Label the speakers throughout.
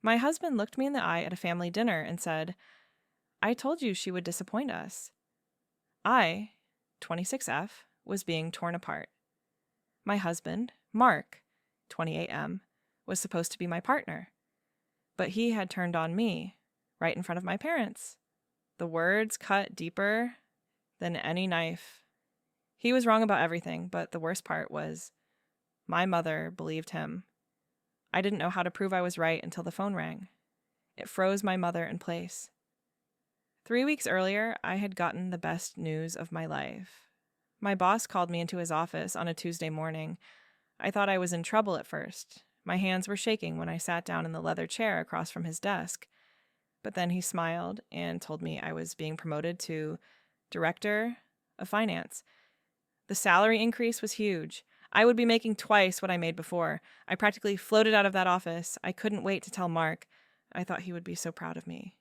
Speaker 1: My husband looked me in the eye at a family dinner and said, I told you she would disappoint us. I, 26F, was being torn apart. My husband, Mark, 28M, was supposed to be my partner. But he had turned on me, right in front of my parents. The words cut deeper than any knife. He was wrong about everything, but the worst part was my mother believed him. I didn't know how to prove I was right until the phone rang. It froze my mother in place. 3 weeks earlier, I had gotten the best news of my life. My boss called me into his office on a Tuesday morning. I thought I was in trouble at first. My hands were shaking when I sat down in the leather chair across from his desk. But then he smiled and told me I was being promoted to director of finance. The salary increase was huge. I would be making twice what I made before. I practically floated out of that office. I couldn't wait to tell Mark. I thought he would be so proud of me.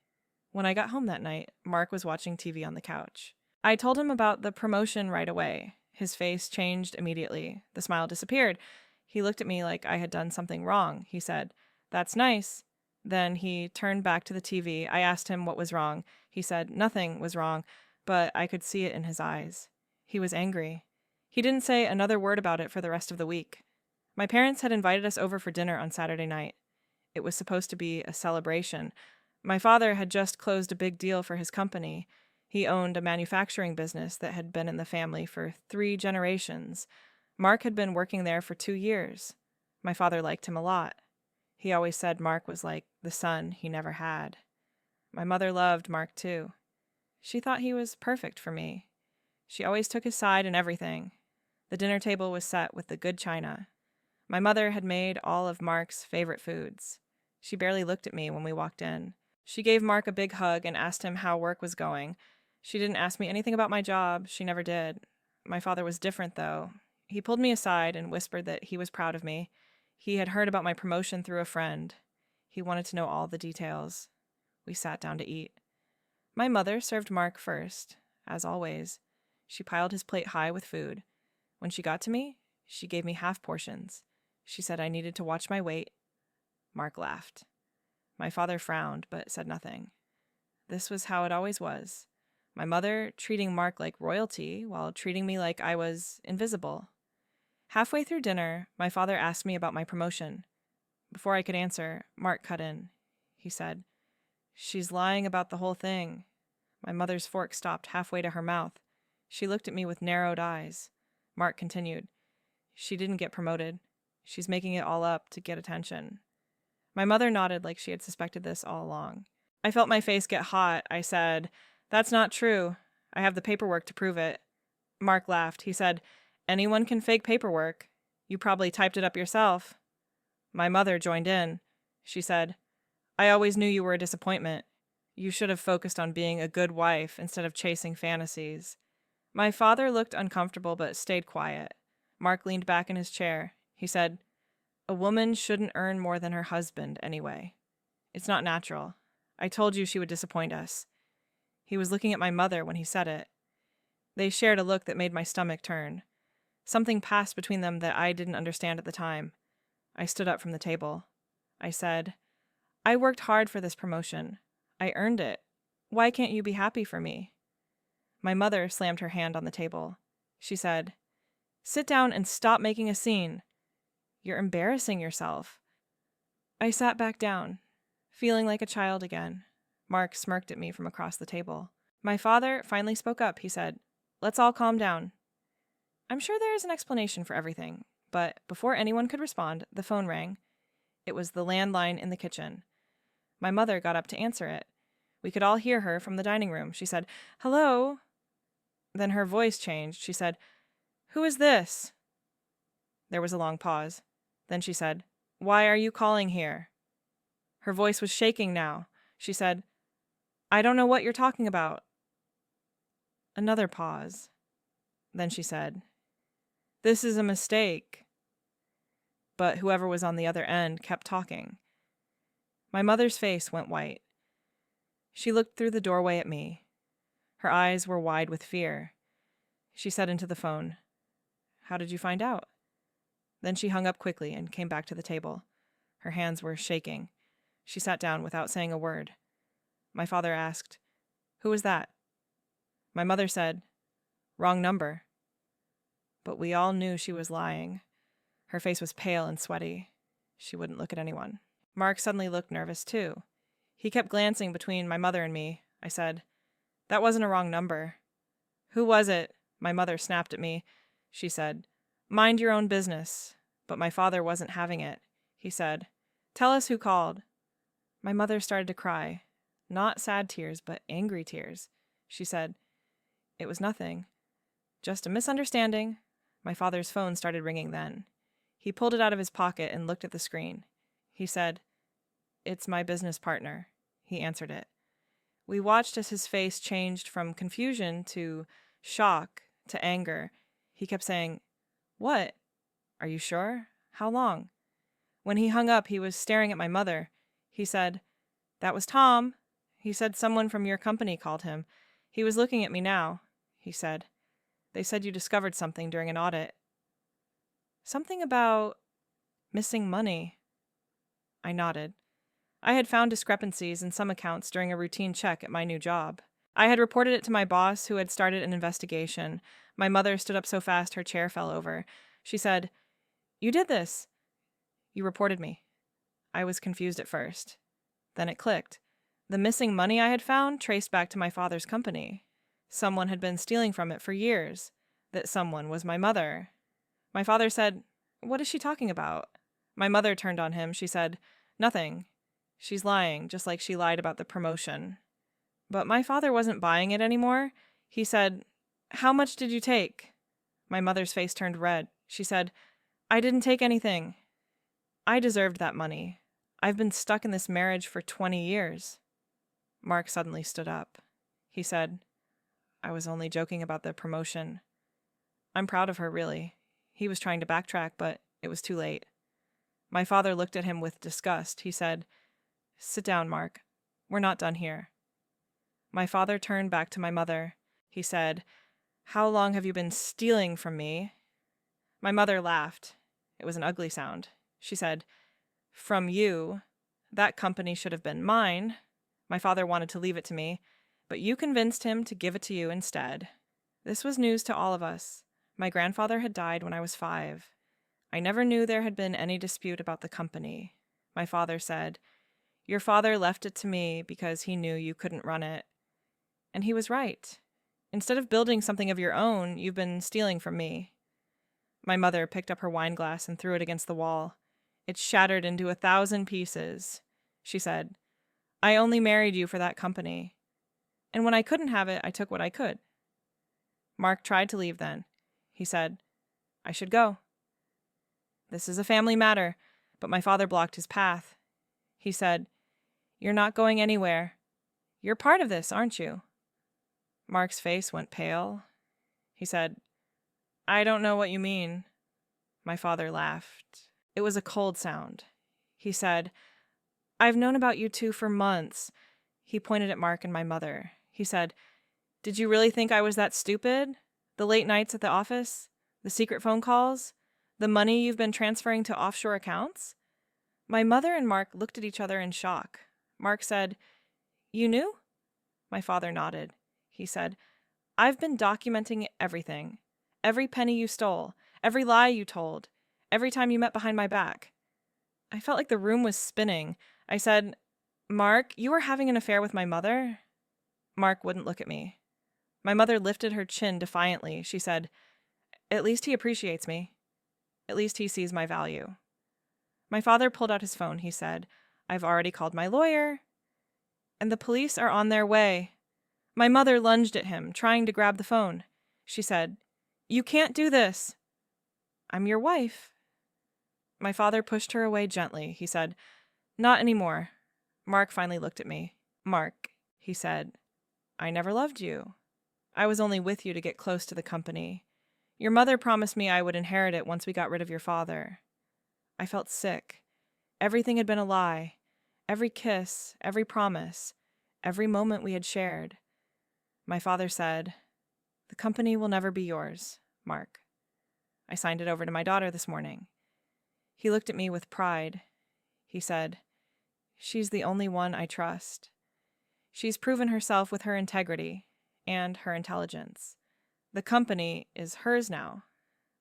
Speaker 1: When I got home that night, Mark was watching TV on the couch. I told him about the promotion right away. His face changed immediately. The smile disappeared. He looked at me like I had done something wrong. He said, "That's nice." Then he turned back to the TV. I asked him what was wrong. He said nothing was wrong, but I could see it in his eyes. He was angry. He didn't say another word about it for the rest of the week. My parents had invited us over for dinner on Saturday night. It was supposed to be a celebration. My father had just closed a big deal for his company. He owned a manufacturing business that had been in the family for 3 generations. Mark had been working there for 2 years. My father liked him a lot. He always said Mark was like the son he never had. My mother loved Mark too. She thought he was perfect for me. She always took his side in everything. The dinner table was set with the good china. My mother had made all of Mark's favorite foods. She barely looked at me when we walked in. She gave Mark a big hug and asked him how work was going. She didn't ask me anything about my job. She never did. My father was different, though. He pulled me aside and whispered that he was proud of me. He had heard about my promotion through a friend. He wanted to know all the details. We sat down to eat. My mother served Mark first, as always. She piled his plate high with food. When she got to me, she gave me half portions. She said I needed to watch my weight. Mark laughed. My father frowned, but said nothing. This was how it always was. My mother treating Mark like royalty while treating me like I was invisible. Halfway through dinner, my father asked me about my promotion. Before I could answer, Mark cut in. He said, "She's lying about the whole thing." My mother's fork stopped halfway to her mouth. She looked at me with narrowed eyes. Mark continued, "She didn't get promoted. She's making it all up to get attention." My mother nodded like she had suspected this all along. I felt my face get hot. I said, "That's not true. I have the paperwork to prove it." Mark laughed. He said, "Anyone can fake paperwork. You probably typed it up yourself." My mother joined in. She said, "I always knew you were a disappointment. You should have focused on being a good wife instead of chasing fantasies." My father looked uncomfortable but stayed quiet. Mark leaned back in his chair. He said, "A woman shouldn't earn more than her husband anyway. It's not natural. I told you she would disappoint us." He was looking at my mother when he said it. They shared a look that made my stomach turn. Something passed between them that I didn't understand at the time. I stood up from the table. I said, "I worked hard for this promotion. I earned it. Why can't you be happy for me?" My mother slammed her hand on the table. She said, "Sit down and stop making a scene. You're embarrassing yourself." I sat back down, feeling like a child again. Mark smirked at me from across the table. My father finally spoke up. He said, "Let's all calm down." I'm sure there is an explanation for everything, but before anyone could respond, the phone rang. It was the landline in the kitchen. My mother got up to answer it. We could all hear her from the dining room. She said, "Hello?" Then her voice changed. She said, "Who is this?" There was a long pause. Then she said, "Why are you calling here?" Her voice was shaking now. She said, "I don't know what you're talking about." Another pause. Then she said, "This is a mistake." But whoever was on the other end kept talking. My mother's face went white. She looked through the doorway at me. Her eyes were wide with fear. She said into the phone, "How did you find out?" Then she hung up quickly and came back to the table. Her hands were shaking. She sat down without saying a word. My father asked, "Who was that?" My mother said, "Wrong number." But we all knew she was lying. Her face was pale and sweaty. She wouldn't look at anyone. Mark suddenly looked nervous, too. He kept glancing between my mother and me. I said, "That wasn't a wrong number." "Who was it?" My mother snapped at me. She said, "Mind your own business." But my father wasn't having it. He said, "Tell us who called." My mother started to cry. Not sad tears, but angry tears. She said, "It was nothing. Just a misunderstanding." My father's phone started ringing then. He pulled it out of his pocket and looked at the screen. He said, "It's my business partner." He answered it. We watched as his face changed from confusion to shock to anger. He kept saying, "What? Are you sure? How long?" When he hung up, he was staring at my mother. He said, "That was Tom. He said someone from your company called him. He was looking at me now," he said. "They said you discovered something during an audit." "Something about missing money." I nodded. I had found discrepancies in some accounts during a routine check at my new job. I had reported it to my boss, who had started an investigation. My mother stood up so fast her chair fell over. She said, "You did this. You reported me." I was confused at first. Then it clicked. The missing money I had found traced back to my father's company. Someone had been stealing from it for years. That someone was my mother. My father said, "What is she talking about?" My mother turned on him. She said, "Nothing. She's lying, just like she lied about the promotion." But my father wasn't buying it anymore. He said, "How much did you take?" My mother's face turned red. She said, "I didn't take anything. I deserved that money. I've been stuck in this marriage for 20 years. Mark suddenly stood up. He said, "I was only joking about the promotion. I'm proud of her, really." He was trying to backtrack, but it was too late. My father looked at him with disgust. He said, "Sit down, Mark. We're not done here." My father turned back to my mother. He said, "How long have you been stealing from me?" My mother laughed. It was an ugly sound. She said, "From you. That company should have been mine. My father wanted to leave it to me, but you convinced him to give it to you instead." This was news to all of us. My grandfather had died when I was 5. I never knew there had been any dispute about the company. My father said, "Your father left it to me because he knew you couldn't run it." And he was right. Instead of building something of your own, you've been stealing from me. My mother picked up her wine glass and threw it against the wall. It shattered into 1,000 pieces. She said, "I only married you for that company. And when I couldn't have it, I took what I could." Mark tried to leave then. He said, "I should go. This is a family matter," but my father blocked his path. He said, "You're not going anywhere. You're part of this, aren't you?" Mark's face went pale. He said, "I don't know what you mean." My father laughed. It was a cold sound. He said, "I've known about you two for months." He pointed at Mark and my mother. He said, "Did you really think I was that stupid? The late nights at the office? The secret phone calls? The money you've been transferring to offshore accounts?" My mother and Mark looked at each other in shock. Mark said, "You knew?" My father nodded. He said, "I've been documenting everything. Every penny you stole, every lie you told, every time you met behind my back." I felt like the room was spinning. I said, "Mark, you were having an affair with my mother?" Mark wouldn't look at me. My mother lifted her chin defiantly. She said, "At least he appreciates me. At least he sees my value." My father pulled out his phone. He said, "I've already called my lawyer, and the police are on their way." My mother lunged at him, trying to grab the phone. She said, "You can't do this." "I'm your wife." My father pushed her away gently. He said, "Not anymore." Mark finally looked at me. "Mark," he said, "I never loved you. I was only with you to get close to the company. Your mother promised me I would inherit it once we got rid of your father." I felt sick. Everything had been a lie. Every kiss, every promise, every moment we had shared. My father said, "The company will never be yours, Mark. I signed it over to my daughter this morning." He looked at me with pride. He said, She's the only one I trust. She's proven herself with her integrity and her intelligence. The company is hers now.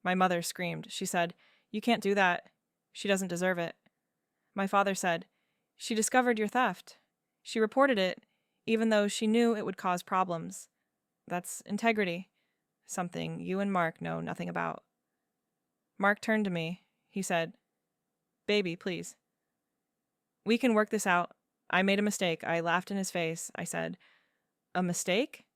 Speaker 1: My mother screamed. She said, "You can't do that. She doesn't deserve it." My father said, "She discovered your theft. She reported it, even though she knew it would cause problems. That's integrity, something you and Mark know nothing about." Mark turned to me. He said, "Baby, please. We can work this out. I made a mistake." I laughed in his face. I said, "A mistake?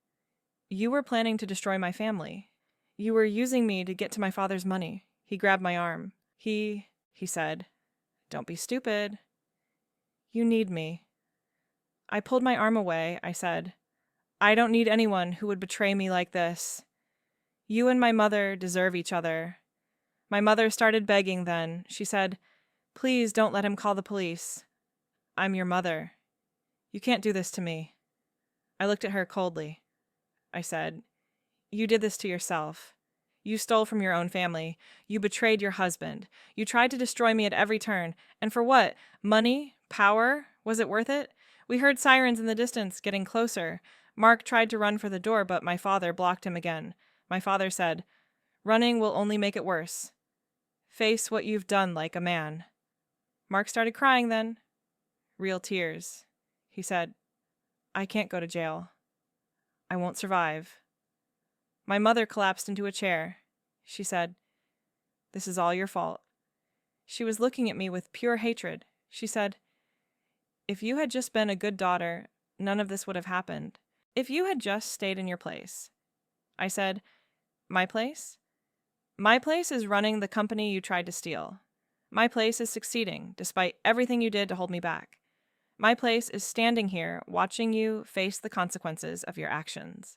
Speaker 1: You were planning to destroy my family. You were using me to get to my father's money." He grabbed my arm. He said, "Don't be stupid. You need me." I pulled my arm away. I said, "I don't need anyone who would betray me like this. You and my mother deserve each other." My mother started begging then. She said, "Please don't let him call the police. I'm your mother. You can't do this to me." I looked at her coldly. I said, "You did this to yourself. You stole from your own family. You betrayed your husband. You tried to destroy me at every turn. And for what? Money? Power? Was it worth it?" We heard sirens in the distance, getting closer. Mark tried to run for the door, but my father blocked him again. My father said, "Running will only make it worse. Face what you've done like a man." Mark started crying then. Real tears. He said, "I can't go to jail. I won't survive." My mother collapsed into a chair. She said, "This is all your fault." She was looking at me with pure hatred. She said, "If you had just been a good daughter, none of this would have happened. If you had just stayed in your place." I said, "My place? My place is running the company you tried to steal. My place is succeeding, despite everything you did to hold me back. My place is standing here, watching you face the consequences of your actions."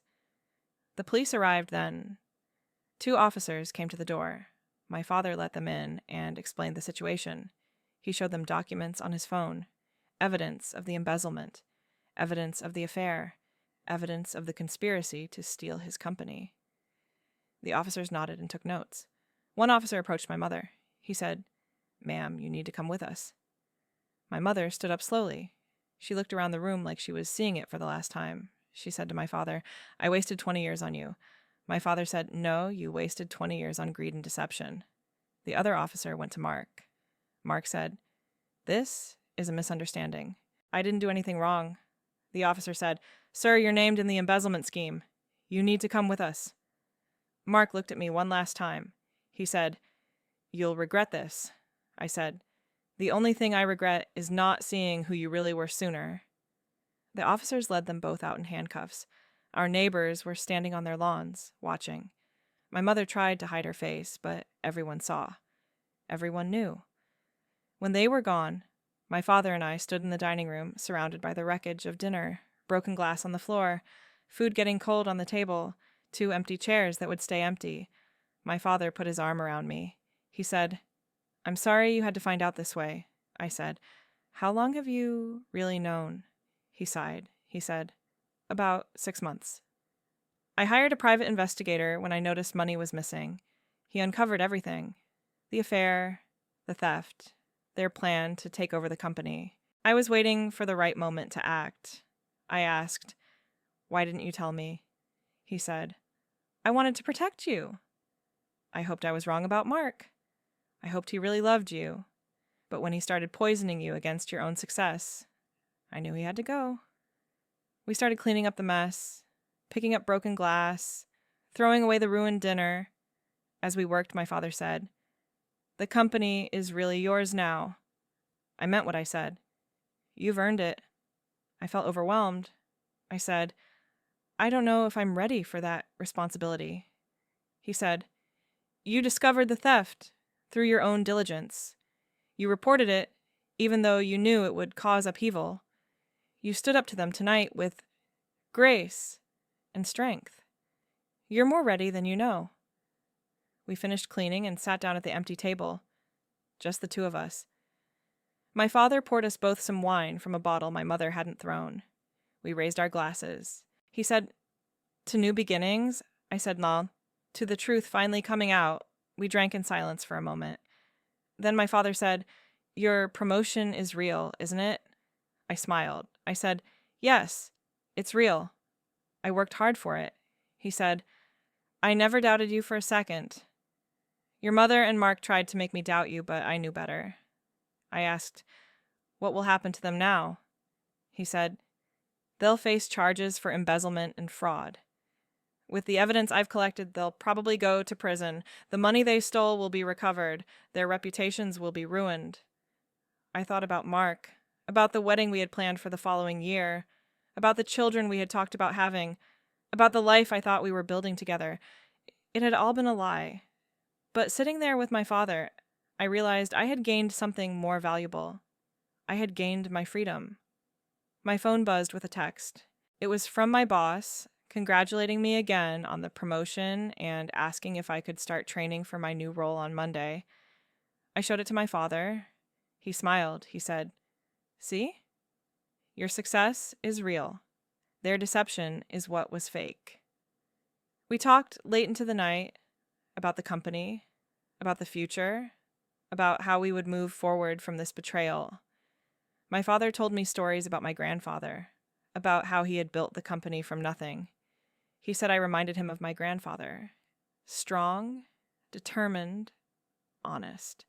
Speaker 1: The police arrived then. 2 officers came to the door. My father let them in and explained the situation. He showed them documents on his phone, evidence of the embezzlement, evidence of the affair, evidence of the conspiracy to steal his company. The officers nodded and took notes. One officer approached my mother. He said, "Ma'am, you need to come with us." My mother stood up slowly. She looked around the room like she was seeing it for the last time. She said to my father, "I wasted 20 years on you." My father said, "No, you wasted 20 years on greed and deception." The other officer went to Mark. Mark said, "This is a misunderstanding. I didn't do anything wrong." The officer said, "Sir, you're named in the embezzlement scheme. You need to come with us." Mark looked at me one last time. He said, "You'll regret this." I said, "The only thing I regret is not seeing who you really were sooner." The officers led them both out in handcuffs. Our neighbors were standing on their lawns, watching. My mother tried to hide her face, but everyone saw. Everyone knew. When they were gone, my father and I stood in the dining room, surrounded by the wreckage of dinner, broken glass on the floor, food getting cold on the table, 2 empty chairs that would stay empty. My father put his arm around me. He said, "I'm sorry you had to find out this way." I said, "How long have you really known?" He sighed. He said, "About 6 months." I hired a private investigator when I noticed money was missing. He uncovered everything. The affair, the theft, their plan to take over the company. I was waiting for the right moment to act. I asked, "Why didn't you tell me?" He said, "I wanted to protect you." I hoped I was wrong about Mark. I hoped he really loved you. But when he started poisoning you against your own success, I knew he had to go. We started cleaning up the mess, picking up broken glass, throwing away the ruined dinner. As we worked, my father said, "The company is really yours now." I meant what I said. "You've earned it." I felt overwhelmed. I said, "I don't know if I'm ready for that responsibility." He said, "You discovered the theft through your own diligence. You reported it, even though you knew it would cause upheaval. You stood up to them tonight with grace and strength. You're more ready than you know." We finished cleaning and sat down at the empty table. Just the 2 of us. My father poured us both some wine from a bottle my mother hadn't thrown. We raised our glasses. He said, "To new beginnings?" I said, "No, to the truth finally coming out." We drank in silence for a moment. Then my father said, "Your promotion is real, isn't it?" I smiled. I said, "Yes, it's real. I worked hard for it." He said, "I never doubted you for a second. Your mother and Mark tried to make me doubt you, but I knew better." I asked, "What will happen to them now?" He said, "They'll face charges for embezzlement and fraud. With the evidence I've collected, they'll probably go to prison. The money they stole will be recovered. Their reputations will be ruined." I thought about Mark, about the wedding we had planned for the following year, about the children we had talked about having, about the life I thought we were building together. It had all been a lie. But sitting there with my father, I realized I had gained something more valuable. I had gained my freedom. My phone buzzed with a text. It was from my boss, congratulating me again on the promotion and asking if I could start training for my new role on Monday. I showed it to my father. He smiled. He said, "See? Your success is real. Their deception is what was fake." We talked late into the night about the company, about the future, about how we would move forward from this betrayal. My father told me stories about my grandfather, about how he had built the company from nothing. He said I reminded him of my grandfather. Strong, determined, honest.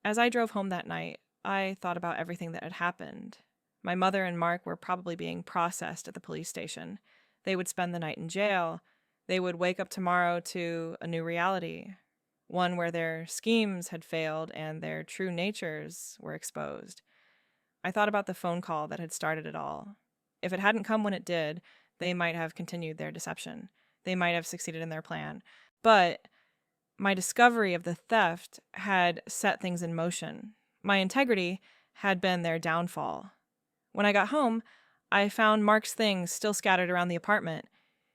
Speaker 1: As I drove home that night, I thought about everything that had happened. My mother and Mark were probably being processed at the police station. They would spend the night in jail. They would wake up tomorrow to a new reality, one where their schemes had failed and their true natures were exposed. I thought about the phone call that had started it all. If it hadn't come when it did, they might have continued their deception. They might have succeeded in their plan. But my discovery of the theft had set things in motion. My integrity had been their downfall. When I got home, I found Mark's things still scattered around the apartment.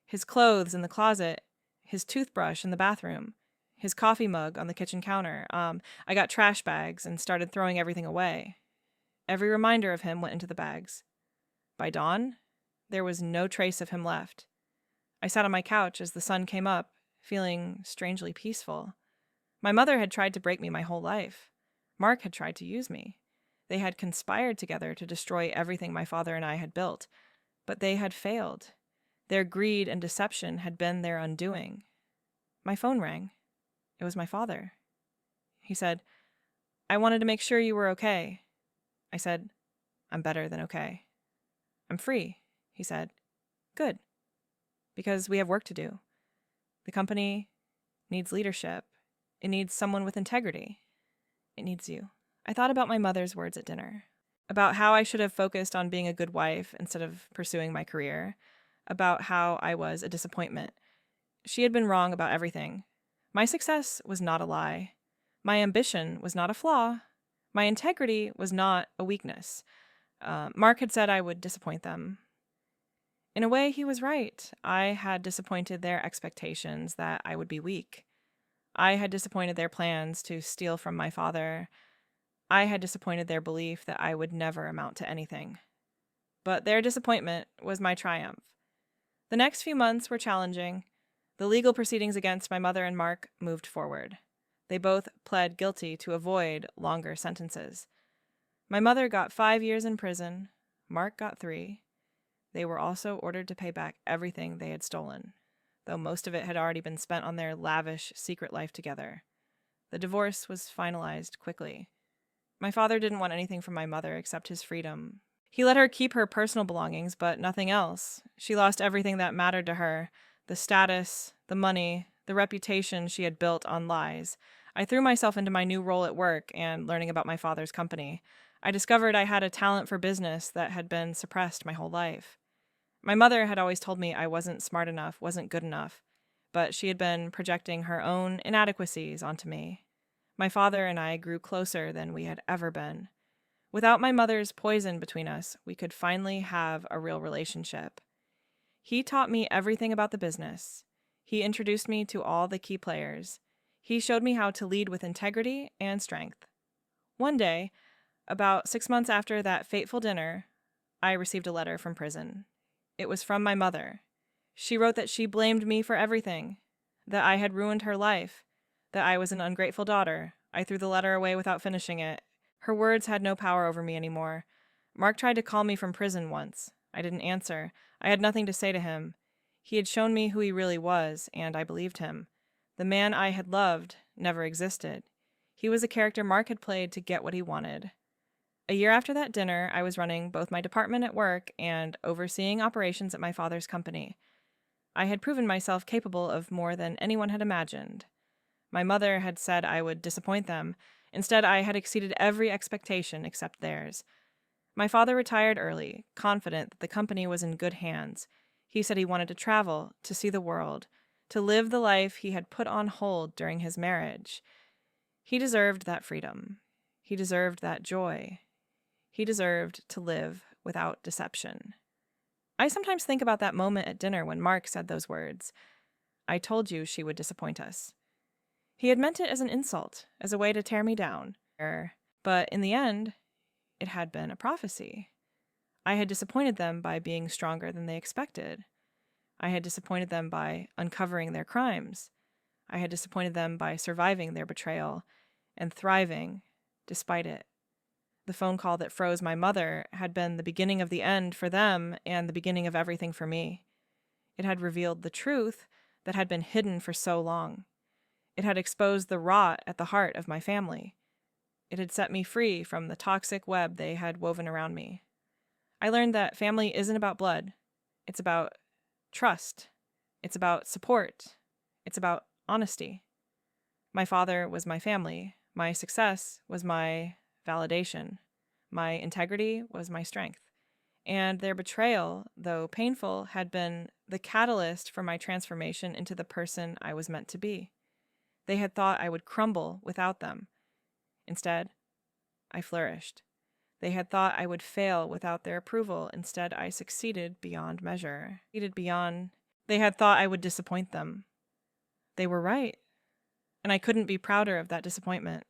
Speaker 1: His clothes in the closet, his toothbrush in the bathroom, his coffee mug on the kitchen counter. I got trash bags and started throwing everything away. Every reminder of him went into the bags. By dawn, there was no trace of him left. I sat on my couch as the sun came up, feeling strangely peaceful. My mother had tried to break me my whole life. Mark had tried to use me. They had conspired together to destroy everything my father and I had built, but they had failed. Their greed and deception had been their undoing. My phone rang. It was my father. He said, "I wanted to make sure you were okay." I said, "I'm better than okay." "I'm free," he said. "Good. Because we have work to do. The company needs leadership. It needs someone with integrity. It needs you." I thought about my mother's words at dinner, about how I should have focused on being a good wife instead of pursuing my career, about how I was a disappointment. She had been wrong about everything. My success was not a lie. My ambition was not a flaw. My integrity was not a weakness. Mark had said I would disappoint them. In a way, he was right. I had disappointed their expectations that I would be weak. I had disappointed their plans to steal from my father. I had disappointed their belief that I would never amount to anything. But their disappointment was my triumph. The next few months were challenging. The legal proceedings against my mother and Mark moved forward. They both pled guilty to avoid longer sentences. My mother got 5 years in prison. Mark got 3. They were also ordered to pay back everything they had stolen, though most of it had already been spent on their lavish secret life together. The divorce was finalized quickly. My father didn't want anything from my mother except his freedom. He let her keep her personal belongings, but nothing else. She lost everything that mattered to her: the status, the money, the reputation she had built on lies. I threw myself into my new role at work and learning about my father's company. I discovered I had a talent for business that had been suppressed my whole life. My mother had always told me I wasn't smart enough, wasn't good enough, but she had been projecting her own inadequacies onto me. My father and I grew closer than we had ever been. Without my mother's poison between us, we could finally have a real relationship. He taught me everything about the business. He introduced me to all the key players. He showed me how to lead with integrity and strength. One day, about 6 months after that fateful dinner, I received a letter from prison. It was from my mother. She wrote that she blamed me for everything, that I had ruined her life, that I was an ungrateful daughter. I threw the letter away without finishing it. Her words had no power over me anymore. Mark tried to call me from prison once. I didn't answer. I had nothing to say to him. He had shown me who he really was, and I believed him. The man I had loved never existed. He was a character Mark had played to get what he wanted. A year after that dinner, I was running both my department at work and overseeing operations at my father's company. I had proven myself capable of more than anyone had imagined. My mother had said I would disappoint them. Instead, I had exceeded every expectation except theirs. My father retired early, confident that the company was in good hands. He said he wanted to travel, to see the world, to live the life he had put on hold during his marriage. He deserved that freedom. He deserved that joy. He deserved to live without deception. I sometimes think about that moment at dinner when Mark said those words. I told you she would disappoint us. He had meant it as an insult, as a way to tear me down. But in the end, it had been a prophecy. I had disappointed them by being stronger than they expected. I had disappointed them by uncovering their crimes. I had disappointed them by surviving their betrayal and thriving despite it. The phone call that froze my mother had been the beginning of the end for them and the beginning of everything for me. It had revealed the truth that had been hidden for so long. It had exposed the rot at the heart of my family. It had set me free from the toxic web they had woven around me. I learned that family isn't about blood. It's about trust. It's about support. It's about honesty. My father was my family. My success was my validation. My integrity was my strength. And their betrayal, though painful, had been the catalyst for my transformation into the person I was meant to be. They had thought I would crumble without them. Instead, I flourished. They had thought I would fail without their approval. Instead, I succeeded beyond measure. They had thought I would disappoint them. They were right. And I couldn't be prouder of that disappointment.